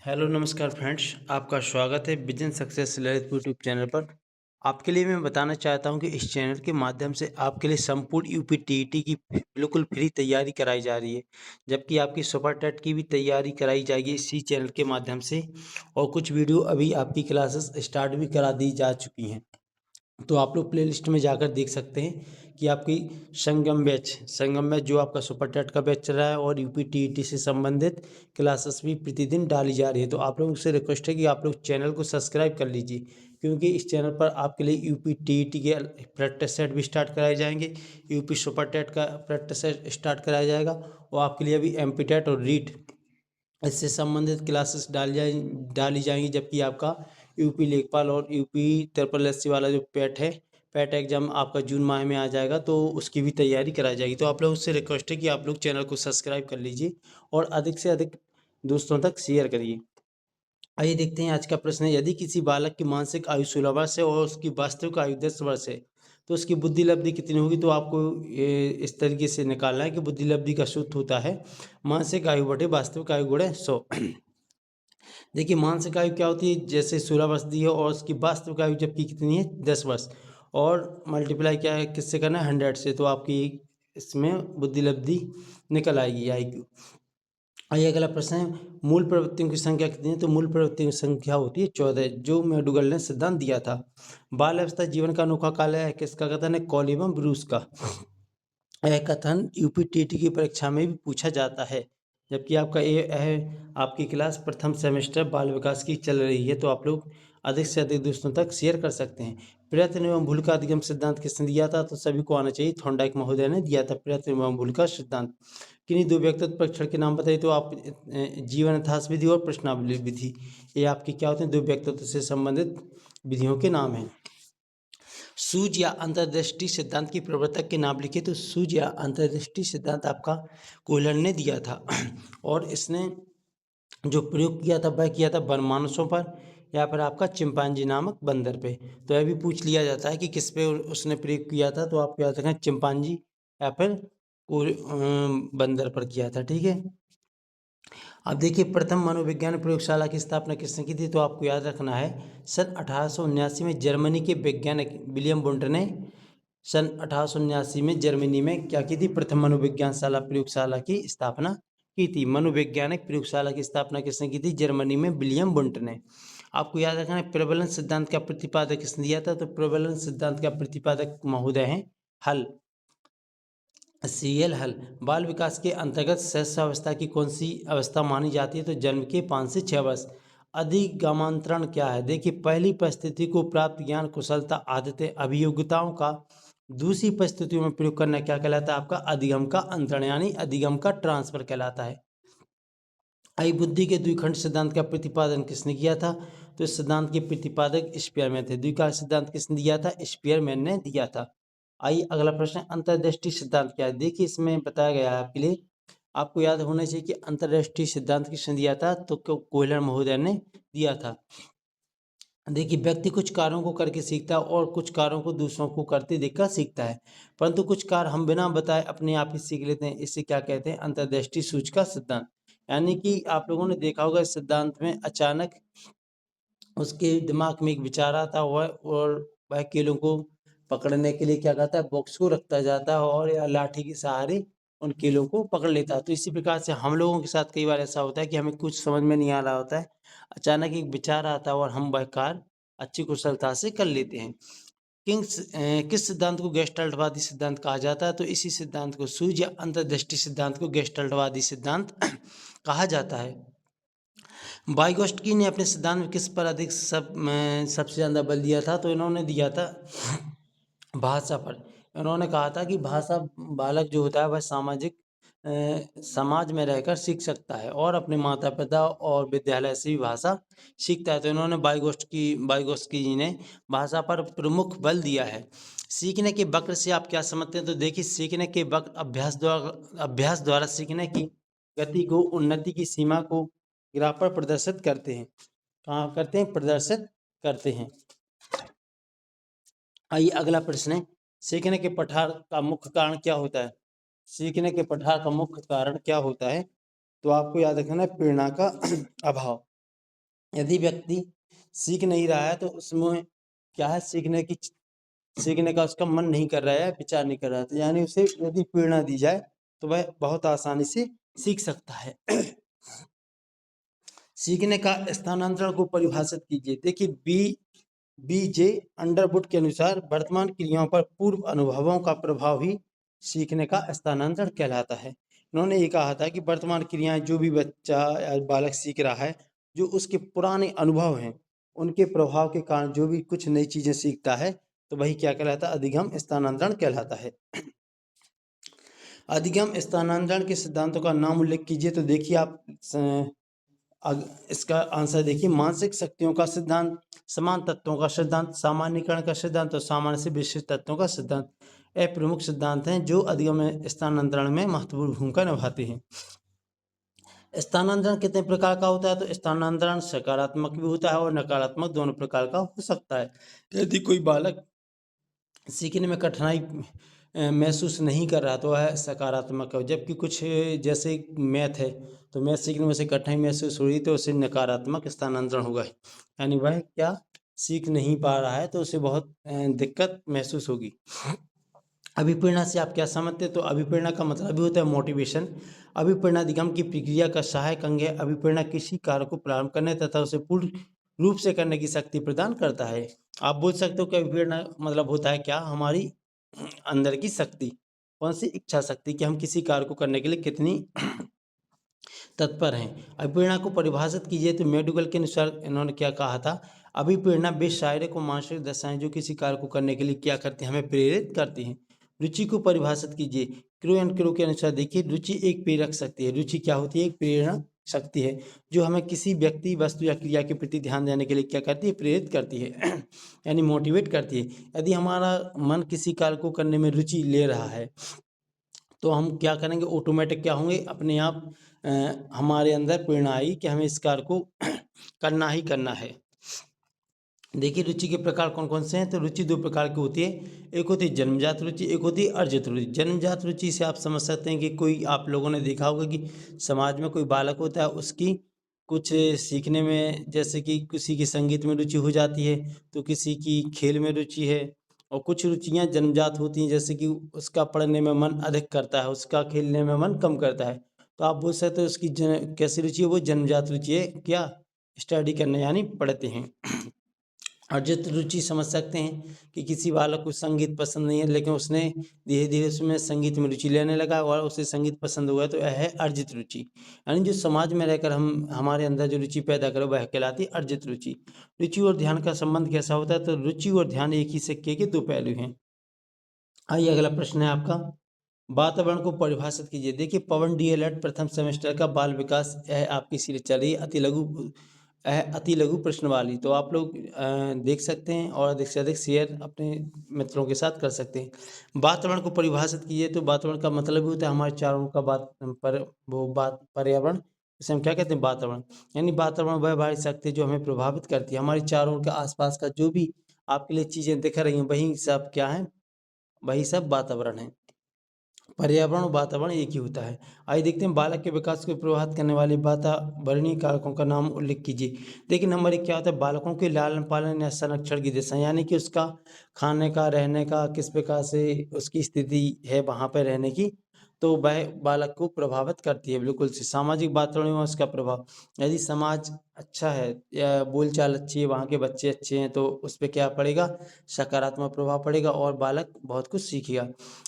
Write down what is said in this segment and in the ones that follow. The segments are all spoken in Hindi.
हेलो नमस्कार फ्रेंड्स, आपका स्वागत है business success Lalitpur YouTube channel पर। आपके लिए मैं बताना चाहता हूं कि इस चैनल के माध्यम से आपके लिए संपूर्ण यूपी टीईटी की बिल्कुल फ्री तैयारी कराई जा रही है, जबकि आपकी सुपर टेट की भी तैयारी कराई जाएगी इसी चैनल के माध्यम से। और कुछ वीडियो अभी आपकी क्लासेस स्टार्ट भी करा दी जा चुकी हैं, तो आप लोग प्लेलिस्ट में जाकर देख सकते हैं कि आपकी संगम बैच जो आपका सुपर टेट का बैच चल रहा है और यूपी टीईटी से संबंधित क्लासेस भी प्रतिदिन डाली जा रही है। तो आप लोगों से रिक्वेस्ट है कि आप लोग चैनल को सब्सक्राइब कर लीजिए, क्योंकि इस चैनल पर आपके लिए यूपी टीईटी के प्रैक्टिस सेट भी स्टार्ट कराए जाएंगे, यूपी सुपर टेट का प्रैक्टिस सेट स्टार्ट कराया जाएगा, और आपके लिए अभी एमपी टेट और रीट इससे संबंधित क्लासेस डाली जाएंगी। जबकि आपका यूपी लेखपाल और यूपी ट्रिपल एससी वाला जो पैट एग्जाम आपका जून माह में आ जाएगा, तो उसकी भी तैयारी कराई जाएगी। तो आप लोग उससे रिक्वेस्ट है कि आप लोग चैनल को सब्सक्राइब कर लीजिए और अधिक से अधिक दोस्तों तक शेयर करिए। आइए देखते हैं आज का प्रश्न है, यदि किसी बालक की मानसिक आयु 16 वर्ष है और उसकी वास्तविक आयु 10 वर्ष है, तो उसकी बुद्धि लब्धि कितनी होगी। तो आपको ये इस तरीके से निकालना है कि बुद्धि लब्धि का सूत्र होता है मानसिक आयु बटे वास्तविक आयु गुणे 100। देखिए मानसिक आयु क्या होती है, जैसे 16 वर्ष दी है और उसकी वास्तविक आयु जबकि कितनी है 10 वर्ष, और मल्टीप्लाई क्या है किससे करना है 100 से, तो आपकी इसमें बुद्धि लब्धि निकल आएगी IQ। आइए अगला प्रश्न है, मूल प्रवृत्तियों की संख्या कितनी है। तो मूल प्रवृत्तियों की संख्या होती है 14, जो मैडुगल ने सिद्धांत दिया था। बाल अवस्था जीवन का अनोखा काल है, किसका कथन है, कॉलिबम ब्रूस का। यह कथन यूपी टीटी की परीक्षा में भी पूछा जाता है। जबकि आपका ये है, आपकी क्लास प्रथम सेमेस्टर बाल विकास की चल रही है, तो आप लोग अधिक से अधिक दोस्तों तक शेयर कर सकते हैं। प्रयत्न एवं भूल का अधिगम सिद्धांत किसने दिया था। तो सभी को आना चाहिए, थॉर्नडाइक महोदय ने दिया था प्रयत्न एवं भूल का सिद्धांत। किन्हीं दो व्यक्तित्व परीक्षण के नाम बताइए। तो आप जीवन इतिहास विधि और प्रश्नावली विधि, ये आपकी क्या होते हैं, दो व्यक्तित्व से संबंधित विधियों के नाम हैं। सूझ या अंतर्दृष्टि सिद्धांत की प्रवर्तक के नाम लिखे। तो सूझ या अंतर्दृष्टि सिद्धांत आपका कोहलर ने दिया था, और इसने जो प्रयोग किया था वह किया था वनमानुषों पर या फिर आपका चिंपांजी नामक बंदर पे। तो यह भी पूछ लिया जाता है कि किस पे उसने प्रयोग किया था, तो आप याद रखें चिंपांजी या फिर बंदर पर किया था। ठीक है, अब देखिए प्रथम मनोविज्ञान प्रयोगशाला की स्थापना किसने की थी। तो आपको याद रखना है सन 1879 में जर्मनी के वैज्ञानिक विलियम वुंट ने सन 1879 में जर्मनी में क्या की थी, प्रथम मनोविज्ञान प्रयोगशाला की स्थापना की थी। मनोवैज्ञानिक प्रयोगशाला की स्थापना किसने की थी, जर्मनी में विलियम वुंट ने। आपको याद रखना है प्रबलन सिद्धांत का प्रतिपादक किसने दिया था। तो प्रबलन सिद्धांत का प्रतिपादक महोदय हैं हल, CL हल। बाल विकास के अंतर्गत शैशवावस्था की कौन सी अवस्था मानी जाती है। तो जन्म के 5 से 6 वर्ष। अधिगमांतरण क्या है। देखिए पहली परिस्थिति को प्राप्त ज्ञान कुशलता आदतें अभियोग्यताओं का दूसरी परिस्थितियों में प्रयोग करना क्या कहलाता है, आपका अधिगम का अंतरण यानी अधिगम का ट्रांसफर कहलाता है। आई बुद्धि के द्विखंड सिद्धांत का प्रतिपादन किसने किया था। तो इस सिद्धांत के प्रतिपादक स्पीयरमैन थे। द्विकाल सिद्धांत किसने दिया था, स्पीयरमैन ने दिया था। आइए अगला प्रश्न, अंतर्दृष्टि सिद्धांत क्या है। देखिए इसमें बताया गया है आपके लिए, आपको याद होना चाहिए कि अंतर्दृष्टि सिद्धांत किसने दिया था। तो कोहलर महोदय ने दिया था। देखिए व्यक्ति कुछ कार्यों को करके सीखता है और कुछ कार्यों को दूसरों को करते देखकर सीखता है, परंतु कुछ कार्य हम बिना बताए अपने आप ही सीख लेते हैं। इसे क्या कहते हैं, अंतर्दृष्टि सूच का सिद्धांत। यानी कि आप लोगों ने देखा होगा इस सिद्धांत में अचानक उसके दिमाग में एक विचार आता हुआ और वह कीलों को पकड़ने के लिए क्या करता है, बॉक्स को रखता जाता है और या लाठी के सहारे उन कीलों को पकड़ लेता है। तो इसी प्रकार से हम लोगों के साथ कई बार ऐसा होता है कि हमें कुछ समझ में नहीं आ रहा होता है, अचानक एक विचार आता है और हम वह कार्य अच्छी कुशलता से कर लेते हैं। किस सिद्धांत को गेस्टाल्टवादी सिद्धांत कहा जाता है। तो इसी सिद्धांत को सूझ या अंतर्दृष्टि सिद्धांत को गेस्टाल्टवादी सिद्धांत कहा जाता है। वाइगोस्टकी ने अपने सिद्धांत में किस पर अधिक सबसे ज़्यादा बल दिया था। तो इन्होंने दिया था भाषा पर। इन्होंने कहा था कि भाषा बालक जो होता है वह समाज में रहकर सीख सकता है और अपने माता पिता और विद्यालय से भी भाषा सीखता है। तो इन्होंने वाइगोस्टकी जी ने भाषा पर प्रमुख बल दिया है। सीखने के वक्र से आप क्या समझते हैं। तो देखिए सीखने के वक्र अभ्यास द्वारा सीखने की गति को, उन्नति की सीमा को ग्राफ पर प्रदर्शित करते हैं। कहाँ करते हैं, प्रदर्शित करते हैं। आइए अगला प्रश्न है, सीखने के पठार का मुख्य कारण क्या होता है। सीखने के पठार का मुख्य कारण क्या होता है। तो आपको याद रखना है प्रेरणा का अभाव। यदि व्यक्ति सीख नहीं रहा है तो उसमें क्या है, सीखने का उसका मन नहीं कर रहा है, विचार नहीं कर रहा है, तो यानी उसे यदि प्रेरणा दी जाए तो वह बहुत आसानी से सीख सकता है। सीखने का स्थानांतरण को परिभाषित कीजिए। देखिए बीजे अंडरवुड के अनुसार वर्तमान क्रियाओं पर पूर्व अनुभवों का प्रभाव ही सीखने का स्थानांतरण कहलाता है। उन्होंने ये कहा था कि वर्तमान क्रियाएं जो भी बच्चा या बालक सीख रहा है, जो उसके पुराने अनुभव हैं उनके प्रभाव के कारण जो भी कुछ नई चीजें सीखता है तो वही क्या कहलाता है, अधिगम स्थानांतरण कहलाता है। अधिगम स्थानांतरण के सिद्धांतों का नाम उल्लेख कीजिए। तो देखिए आप इसका आंसर देखिए, मानसिक शक्तियों का सिद्धांत, समान तत्वों का सिद्धांत, सामान्यीकरण का सिद्धांत और सामान्य से विशिष्ट तत्वों का सिद्धांत। ये प्रमुख सिद्धांत हैं जो अधिगम स्थानांतरण में महत्वपूर्ण भूमिका निभाते हैं। स्थानांतरण कितने प्रकार का होता है? तो स्थानांतरण सकारात्मक भी होता है और नकारात्मक, दोनों प्रकार का हो सकता है। यदि कोई बालक सीखने में कठिनाई महसूस नहीं कर रहा तो वह सकारात्मक है, जबकि कुछ जैसे मैथ है तो मैथ सीखने में से कठिनाई महसूस हो रही तो उसे नकारात्मक स्थानांतरण होगा, यानी वह क्या सीख नहीं पा रहा है तो उसे बहुत दिक्कत महसूस होगी। अभिप्रेरणा से आप क्या समझते हैं? तो अभिप्रेरणा का मतलब भी होता है मोटिवेशन। अभिप्रेरणा अधिगम की प्रक्रिया का सहायक अंग है। अभिप्रेरणा किसी कार्य को प्रारंभ करने तथा उसे पूर्ण रूप से करने की शक्ति प्रदान करता है। आप बोल सकते हो कि अभिप्रेरणा मतलब होता है क्या, हमारी अंदर की शक्ति, कौन सी इच्छा शक्ति कि हम किसी कार्य को करने के लिए कितनी तत्पर हैं। अभिप्रेरणा को परिभाषित कीजिए। तो मेडुगल के अनुसार इन्होंने क्या कहा था, अभिप्रेरणा वे शारीरिक और मानसिक दशाएं जो किसी कार्य को करने के लिए क्या करती हैं, हमें प्रेरित करती हैं। रुचि को परिभाषित कीजिए। क्रो एंड क्रो के अनुसार देखिए, रुचि एक प्रेरक शक्ति है। रुचि क्या होती है? एक प्रेरणा शक्ति है जो हमें किसी व्यक्ति, वस्तु या क्रिया के प्रति ध्यान देने के लिए क्या करती है, प्रेरित करती है यानी मोटिवेट करती है। यदि हमारा मन किसी कार्य को करने में रुचि ले रहा है तो हम क्या करेंगे, ऑटोमेटिक क्या होंगे, अपने आप हमारे अंदर प्रेरणा आई कि हमें इस कार्य को करना ही करना है। देखिए रुचि के प्रकार कौन कौन से हैं? तो रुचि दो प्रकार की होती है, एक होती है जन्मजात रुचि, एक होती है अर्जित रुचि। जन्मजात रुचि से आप समझ सकते हैं कि कोई, आप लोगों ने देखा होगा कि समाज में कोई बालक होता है, उसकी कुछ सीखने में, जैसे कि किसी की संगीत में रुचि हो जाती है तो किसी की खेल में रुचि है, और कुछ रुचियां जन्मजात होती हैं जैसे कि उसका पढ़ने में मन अधिक करता है, उसका खेलने में मन कम करता है। तो आप बोल सकते हो उसकी कैसी रुचि है? वो जन्मजात रुचि है, क्या स्टडी करने यानी पढ़ते हैं। अर्जित रुचि समझ सकते हैं कि किसी बालक को संगीत पसंद नहीं है लेकिन उसने धीरे धीरे उसमें संगीत में रुचि लेने लगा और उसे संगीत पसंद हुआ, तो यह है अर्जित रुचि। यानी जो समाज में रहकर हम हमारे अंदर जो रुचि पैदा करे वह कहलाती है अर्जित रुचि। रुचि और ध्यान का संबंध कैसा होता है? तो रुचि और ध्यान एक ही सिक्के के दो पहलू हैं। आइए अगला प्रश्न है आपका, वातावरण को परिभाषित कीजिए। देखिए पवन डीएलएड प्रथम सेमेस्टर का बाल विकास, यह आपकी सीरीज चल रही है अति लघु प्रश्न वाली, तो आप लोग देख सकते हैं और अधिक से अधिक शेयर अपने मित्रों के साथ कर सकते हैं। वातावरण को परिभाषित कीजिए। तो वातावरण का मतलब ही होता है हमारे चारों का बात पर्यावरण, इसे हम क्या कहते हैं, वातावरण। यानी वातावरण वह बाहरी शक्ति जो हमें प्रभावित करती है, हमारी चारों के आसपास का जो भी आपके लिए चीजें दिख रही हैं वही सब क्या है, वही सब वातावरण है। पर्यावरण और वातावरण एक ही होता है। आइए देखते हैं, बालक के विकास को प्रभावित करने वाले वातावरणीय कारकों का नाम उल्लेख कीजिए। देखिए नंबर एक क्या होता है, बालकों के लालन पालन या संरक्षण की दिशा, यानी कि उसका खाने का, रहने का, किस प्रकार से उसकी स्थिति है वहाँ पर रहने की, तो वह बालक को प्रभावित करती है बिल्कुल से। सामाजिक वातावरण में उसका प्रभाव, यदि समाज अच्छा है या बोलचाल अच्छी है, वहाँ के बच्चे अच्छे हैं तो उस पर क्या पड़ेगा, सकारात्मक प्रभाव पड़ेगा और बालक बहुत कुछ सीखेगा।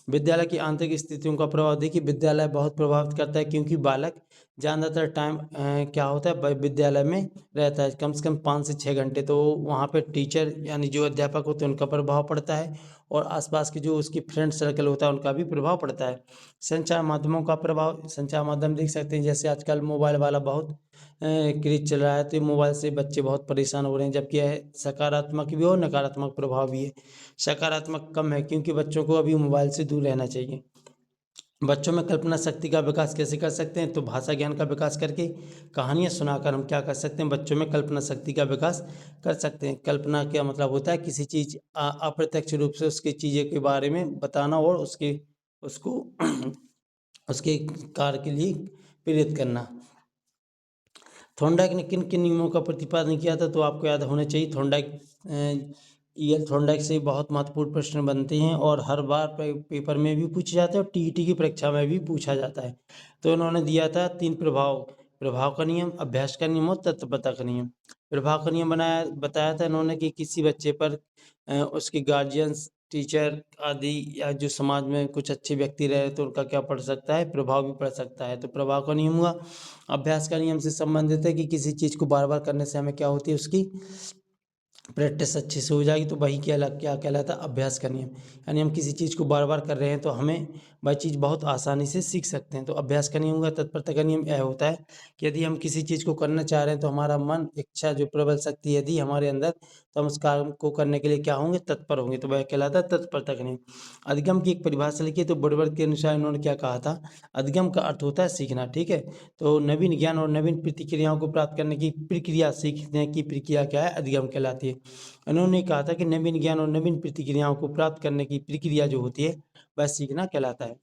विद्यालय की आंतरिक स्थितियों का प्रभाव, देखिए विद्यालय बहुत प्रभावित करता है क्योंकि बालक ज़्यादातर टाइम क्या होता है, विद्यालय में रहता है कम से कम 5 से 6 घंटे, तो वहाँ पे टीचर यानी जो अध्यापक होते हैं उनका प्रभाव पड़ता है और आसपास के जो उसकी फ्रेंड सर्कल होता है उनका भी प्रभाव पड़ता है। संचार माध्यमों का प्रभाव, संचार माध्यम देख सकते हैं जैसे आजकल मोबाइल वाला बहुत क्रेज चल रहा है, तो मोबाइल से बच्चे बहुत परेशान हो रहे हैं, जबकि यह सकारात्मक भी और नकारात्मक प्रभाव भी है। सकारात्मक कम है क्योंकि बच्चों को अभी मोबाइल से दूर रहना चाहिए। बच्चों में कल्पना शक्ति का विकास कैसे कर सकते हैं? तो भाषा ज्ञान का विकास करके, कहानियाँ सुनाकर हम क्या कर सकते हैं, बच्चों में कल्पना शक्ति का विकास कर सकते हैं। कल्पना क्या मतलब होता है, किसी चीज़ अप्रत्यक्ष रूप से उसकी चीज़ें के बारे में बताना और उसको उसके कार्य के लिए प्रेरित करना। थॉर्नडाइक ने किन किन नियमों का प्रतिपादन किया था? तो आपको याद होना चाहिए थॉर्नडाइक से बहुत महत्वपूर्ण प्रश्न बनते हैं और हर बार पेपर में भी पूछे जाते हैं और टीईटी की परीक्षा में भी पूछा जाता है। तो उन्होंने दिया था 3 प्रभाव, प्रभाव का नियम, अभ्यास का नियम और तत्परता का नियम। प्रभाव का नियम बताया था इन्होंने कि किसी बच्चे पर उसके गार्जियंस, टीचर आदि या जो समाज में कुछ अच्छे व्यक्ति रहे तो उनका क्या पड़ सकता है, प्रभाव भी पड़ सकता है। तो प्रभाव का नियम हुआ। अभ्यास का नियम से संबंधित है कि किसी चीज़ को बार बार करने से हमें क्या होती है, उसकी प्रैक्टिस अच्छे से हो जाएगी। तो वही क्या कहलाता है, अभ्यास का नियम। यानी हम किसी चीज़ को बार बार कर रहे हैं तो हमें वह चीज़ बहुत आसानी से सीख सकते हैं। तो अभ्यास का नियम हुआ। तत्परता का नियम यह होता है कि यदि हम किसी चीज़ को करना चाह रहे हैं तो हमारा मन, इच्छा, जो प्रबल शक्ति यदि हमारे अंदर, तो हम उस काम को करने के लिए क्या होंगे, तत्पर होंगे। तो वह कहलाता है तत्परता का नियम। अधिगम की एक परिभाषा लिखी है। तो वुडवर्ड के अनुसार इन्होंने क्या कहा था, अधिगम का अर्थ होता है सीखना। ठीक है, तो नवीन ज्ञान और नवीन प्रतिक्रियाओं को प्राप्त करने की प्रक्रिया, सीखने की प्रक्रिया क्या है, अधिगम कहलाती है। उन्होंने कहा था कि नवीन ज्ञान और नवीन प्रतिक्रियाओं को प्राप्त करने की प्रक्रिया जो होती है वह सीखना कहलाता है।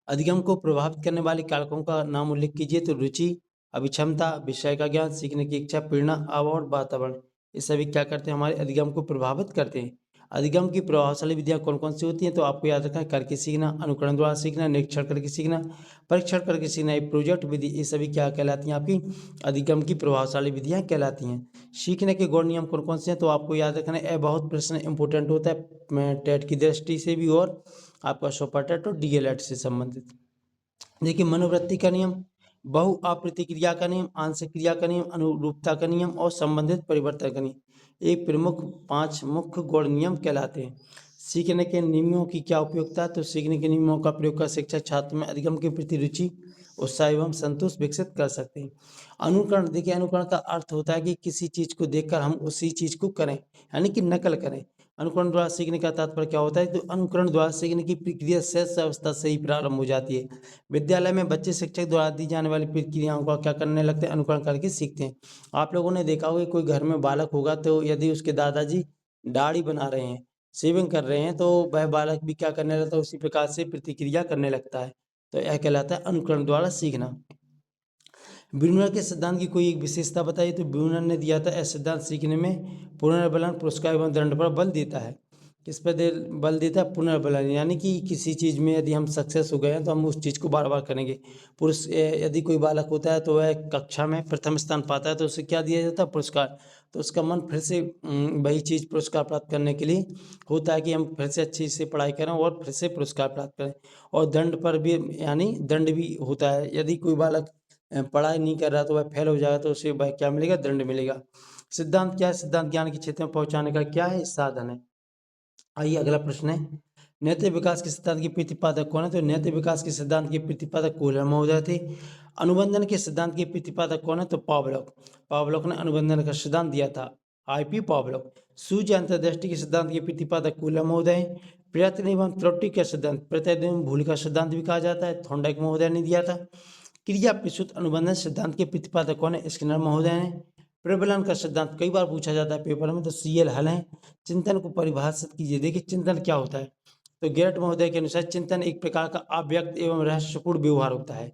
अधिगम को प्रभावित करने वाले कारकों का नाम उल्लेख कीजिए। तो रुचि, अभिक्षमता, विषय का ज्ञान, सीखने की इच्छा, प्रेरणा, और वातावरण, ये सभी क्या करते हैं, हमारे अधिगम को प्रभावित करते हैं। अधिगम की प्रभावशाली विधियां कौन कौन सी होती हैं? तो आपको याद रखना है, करके सीखना, अनुकरण द्वारा सीखना, निरीक्षण करके सीखना, परीक्षण करके सीखना, ये प्रोजेक्ट विधि, ये सभी क्या कहलाती हैं, आपकी अधिगम की प्रभावशाली विधियां कहलाती हैं। सीखने के गौण नियम कौन कौन से हैं? तो आपको याद रखना है, यह बहुत प्रश्न इंपॉर्टेंट होता है टेट की दृष्टि से भी और आपका सुपर टेट और डीएलएड से संबंधित। देखिए, मनोवृत्ति का नियम, बहु अप्रतिक्रिया का नियम, आंशिक क्रिया का नियम, अनुरूपता का नियम और संबंधित परिवर्तन का नियम, एक प्रमुख 5 मुख्य गौण नियम कहलाते हैं। सीखने के नियमों की क्या उपयोगिता है? तो सीखने के नियमों का प्रयोग कर शिक्षक छात्र में अधिगम के प्रति रुचि, उत्साह एवं संतोष विकसित कर सकते हैं। अनुकरण, देखिए अनुकरण का अर्थ होता है कि किसी चीज को देखकर हम उसी चीज को करें, यानी कि नकल करें। अनुकरण द्वारा सीखने का तात्पर्य क्या होता है? तो अनुकरण द्वारा सीखने की प्रक्रिया सहज अवस्था से ही प्रारंभ हो जाती है। विद्यालय में बच्चे शिक्षक द्वारा दी जाने वाली प्रक्रियाओं का क्या करने लगते हैं, अनुकरण करके सीखते हैं। आप लोगों ने देखा होगा कोई घर में बालक होगा तो यदि उसके दादाजी दाढ़ी बना रहे हैं, शेविंग कर रहे हैं, तो वह बालक भी क्या करने लगता है, उसी प्रकार से प्रतिक्रिया करने लगता है। तो यह कहलाता है अनुकरण द्वारा सीखना। ब्रूनर के सिद्धांत की कोई एक विशेषता बताइए। तो ब्रूनर ने दिया था, यह सिद्धांत सीखने में पुनर्बलन, पुरस्कार एवं दंड पर बल देता है। किस पर बल देता है? पुनर्बलन, यानी कि किसी चीज़ में यदि हम सक्सेस हो गए हैं तो हम उस चीज़ को बार बार करेंगे। यदि कोई बालक होता है तो वह कक्षा में प्रथम स्थान पाता है तो उसे क्या दिया जाता है? पुरस्कार। तो उसका मन फिर से वही चीज़ पुरस्कार प्राप्त करने के लिए होता है कि हम फिर से अच्छी से पढ़ाई करें और फिर से पुरस्कार प्राप्त करें। और दंड पर भी, यानी दंड भी होता है। यदि कोई बालक पढ़ाई नहीं कर रहा तो वह फेल हो जाएगा तो उसे वह क्या मिलेगा? दंड मिलेगा। सिद्धांत क्या है? सिद्धांत ज्ञान के क्षेत्र में पहुंचाने का क्या है? साधन है। आइए अगला प्रश्न है, नैतिक विकास के सिद्धांत के प्रतिपादक कौन है? तो नैतिक विकास के सिद्धांत के प्रतिपादक कोहलर महोदय थे। अनुबंधन के सिद्धांत के प्रतिपादक कौन है? तो पावलोक। पावलोक ने अनुबंधन का सिद्धांत दिया था, आईपी पावलोक। सूर्य अंतर्दृष्टि के सिद्धांत के प्रतिपादक कोहलर महोदय हैं। प्रयत्न एवं त्रुटि का सिद्धांत, प्रत्यय एवं भूल का सिद्धांत भी कहा जाता है, थॉर्नडाइक महोदय ने दिया था। क्रिया प्रसूत अनुबंधन सिद्धांत के प्रतिपादक कौन है? स्किनर महोदय ने। प्रबलन का सिद्धांत कई बार पूछा जाता है पेपर में, तो सीएल हल है। चिंतन को परिभाषित कीजिए। देखिए चिंतन क्या होता है? तो गेरट महोदय के अनुसार चिंतन एक प्रकार का अव्यक्त एवं रहस्यपूर्ण व्यवहार होता है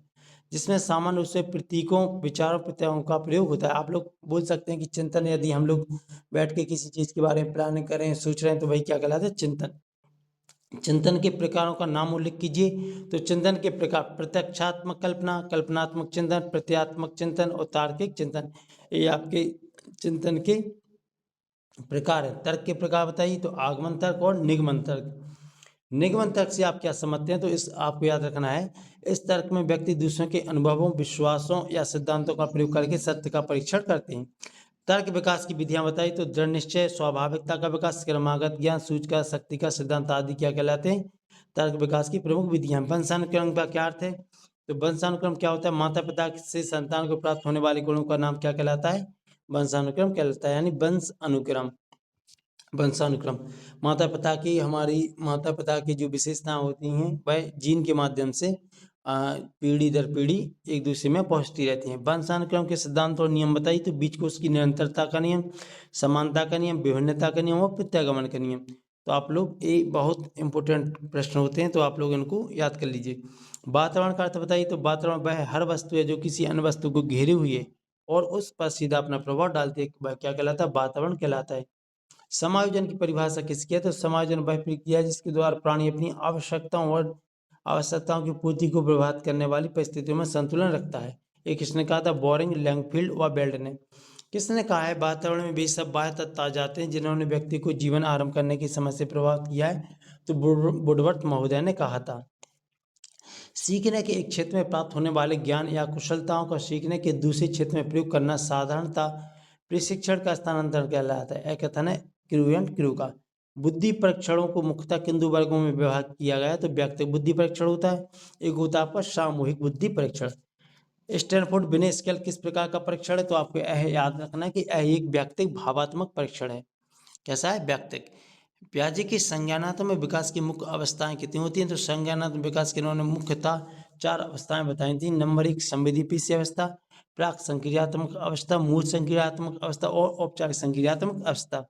जिसमें सामान्य रूप से प्रतीकों, विचारों, प्रत्ययों का प्रयोग होता है। आप लोग बोल सकते हैं कि चिंतन, यदि हम लोग बैठ के किसी चीज के बारे में प्लानिंग करें, सोच रहे हैं, तो वही क्या कहलाता है? चिंतन। चिंतन के प्रकारों का नाम उल्लेख कीजिए। तो चिंतन के प्रकार, प्रत्यक्षात्मक कल्पना, कल्पनात्मक चिंतन, प्रत्यात्मक चिंतन और तार्किक चिंतन, ये आपके चिंतन के प्रकार है। तर्क के प्रकार बताइए। तो आगमन तर्क और निगमन तर्क। निगमन तर्क से आप क्या समझते हैं? तो इस आपको याद रखना है, इस तर्क में व्यक्ति दूसरों के अनुभवों, विश्वासों या सिद्धांतों का प्रयोग करके सत्य का परीक्षण करते हैं। तर्क विकास की विधियां बताई। तो दृढ़ निश्चय, स्वाभाविकता का विकास, क्रमागत ज्ञान, सूचना शक्ति का सिद्धांत आदि क्या कहलाते हैं? तर्क विकास की प्रमुख विधियां। वंशानुक्रम का क्या अर्थ है? तो वंशानुक्रम क्या होता है? माता पिता से संतान को प्राप्त होने वाले गुणों का नाम क्या कहलाता है? वंशानुक्रम कहलाता है, यानी वंश अनुक्रम। वंशानुक्रम, माता पिता की, हमारी माता पिता की जो विशेषताएं होती हैं वह जीन के माध्यम से पीढ़ी दर पीढ़ी एक दूसरे में पहुंचती रहती हैं। वंशानुक्रम के सिद्धांत और नियम बताइए। तो बीच कोश की निरंतरता का नियम, समानता का नियम, विभिन्नता का नियम और प्रत्यागमन का नियम। तो आप लोग, ये बहुत इंपॉर्टेंट प्रश्न होते हैं, तो आप लोग इनको याद कर लीजिए। वातावरण का अर्थ बताइए। तो वातावरण वह हर वस्तु है जो किसी अन्य वस्तु को घेरे हुई है और उस पर सीधा अपना प्रभाव डालती है। वह क्या कहलाता है? वातावरण कहलाता है। समायोजन की परिभाषा किसकी है? तो समायोजन वह प्रक्रिया है जिसके द्वारा प्राणी अपनी आवश्यकताओं की पूर्ति को प्रभावित करने वाली परिस्थितियों में संतुलन रखता है। एक किसने कहा था? बोरिंग, लैंगफील्ड व बेल्ट ने। किसने कहा है? वातावरण में वे सब बाह्य तत्व आ जाते हैं जिन्होंने व्यक्ति को जीवन आरंभ करने की समय से प्रभावित किया है। तो वुडवर्थ महोदय ने कहा था। सीखने के एक क्षेत्र में प्राप्त होने वाले ज्ञान या कुशलताओं का सीखने के दूसरे क्षेत्र में प्रयोग करना साधारणतः प्रशिक्षण का स्थानांतरण कहलाता है। कथन है क्रू एंड क्रू का। बुद्धि परीक्षणों को मुख्यतः किन दो वर्गों में विभाग किया गया है? तो व्यक्तिगत बुद्धि परीक्षण होता है, एक होता है आपका सामूहिक बुद्धि परीक्षण। स्टैनफोर्ड बिने स्केल किस प्रकार का परीक्षण है? तो आपको यह याद रखना है कि यह एक व्यक्तिगत भावात्मक परीक्षण है। कैसा है? व्यक्तिगत। पियाजे की संज्ञानात्मक विकास की मुख्य अवस्थाएं कितनी होती हैं? तो संज्ञानात्मक विकास के इन्होंने मुख्यतः 4 अवस्थाएं बताई थी। नंबर 1 संवेदीपीसी अवस्था, प्राक संक्रियात्मक अवस्था, मूल संक्रियात्मक अवस्था और औपचारिक संक्रियात्मक अवस्था।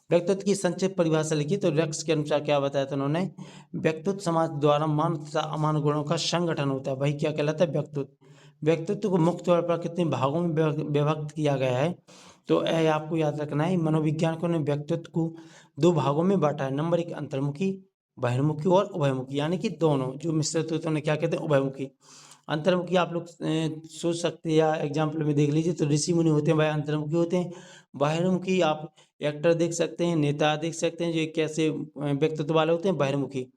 व्यक्तित्व की संक्षिप्त परिभाषा लिखी तो रेक्स के अनुसार क्या बताया था उन्होंने? व्यक्तित्व समाज द्वारा मान तथा अमान गुणों का संगठन होता है, वही क्या कहलाता है? व्यक्तित्व। व्यक्तित्व को मुख्य तौर पर कितने भागों में विभक्त किया गया है? तो यह आपको याद रखना है। मनोविज्ञानिकों ने व्यक्तित्व को 2 भागों में बांटा है। नंबर 1 अंतर्मुखी, बहिर्मुखी और उभयमुखी, यानी कि दोनों जो मिश्रित होते हैं उन्हें क्या कहते हैं? उभयमुखी। अंतर्मुखी आप लोग सोच सकते हैं या एग्जाम्पल में देख लीजिए तो ऋषि मुनि होते हैं, वह अंतर्मुखी होते हैं। बहिर्मुखी आप एक्टर देख सकते हैं, नेता देख सकते हैं, जो कैसे व्यक्तित्व वाले होते हैं, बहिर्मुखी।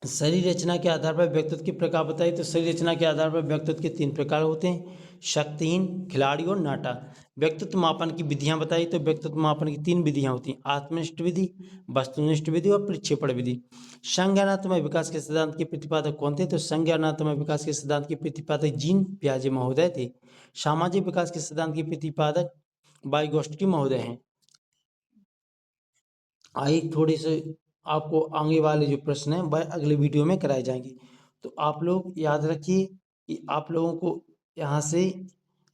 शरीर रचना के आधार पर व्यक्तित्व के प्रकार बताइए। तो शरीर रचना के आधार पर व्यक्तित्व के 3 प्रकार होते हैं, शक्तिहीन, खिलाड़ी और नाटा। व्यक्तित्व मापन की विधियां बताइए। तो व्यक्तित्व मापन की 3 विधियां होती हैं, आत्मनिष्ठ विधि, वस्तुनिष्ठ विधि और प्रक्षेपण विधि। संज्ञानात्मक विकास के सिद्धांत के प्रतिपादक कौन थे? तो संज्ञानात्मक विकास के सिद्धांत के प्रतिपादक जीन पियाजे महोदय थे। सामाजिक विकास के सिद्धांत के प्रतिपादक वाइगोस्की महोदय हैं। आइए थोड़ी से आपको आगे वाले जो प्रश्न हैं वह अगले वीडियो में कराए जाएंगे। तो आप लोग याद रखिए कि आप लोगों को यहाँ से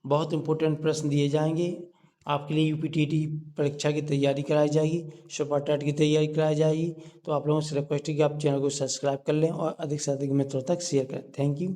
बहुत इंपॉर्टेंट प्रश्न दिए जाएंगे। आपके लिए यूपीटीटी परीक्षा की तैयारी कराई जाएगी, सुपर टेट की तैयारी कराई जाएगी। तो आप लोगों से रिक्वेस्ट है कि आप चैनल को सब्सक्राइब कर लें और अधिक से अधिक मित्रों तक शेयर करें। Thank you.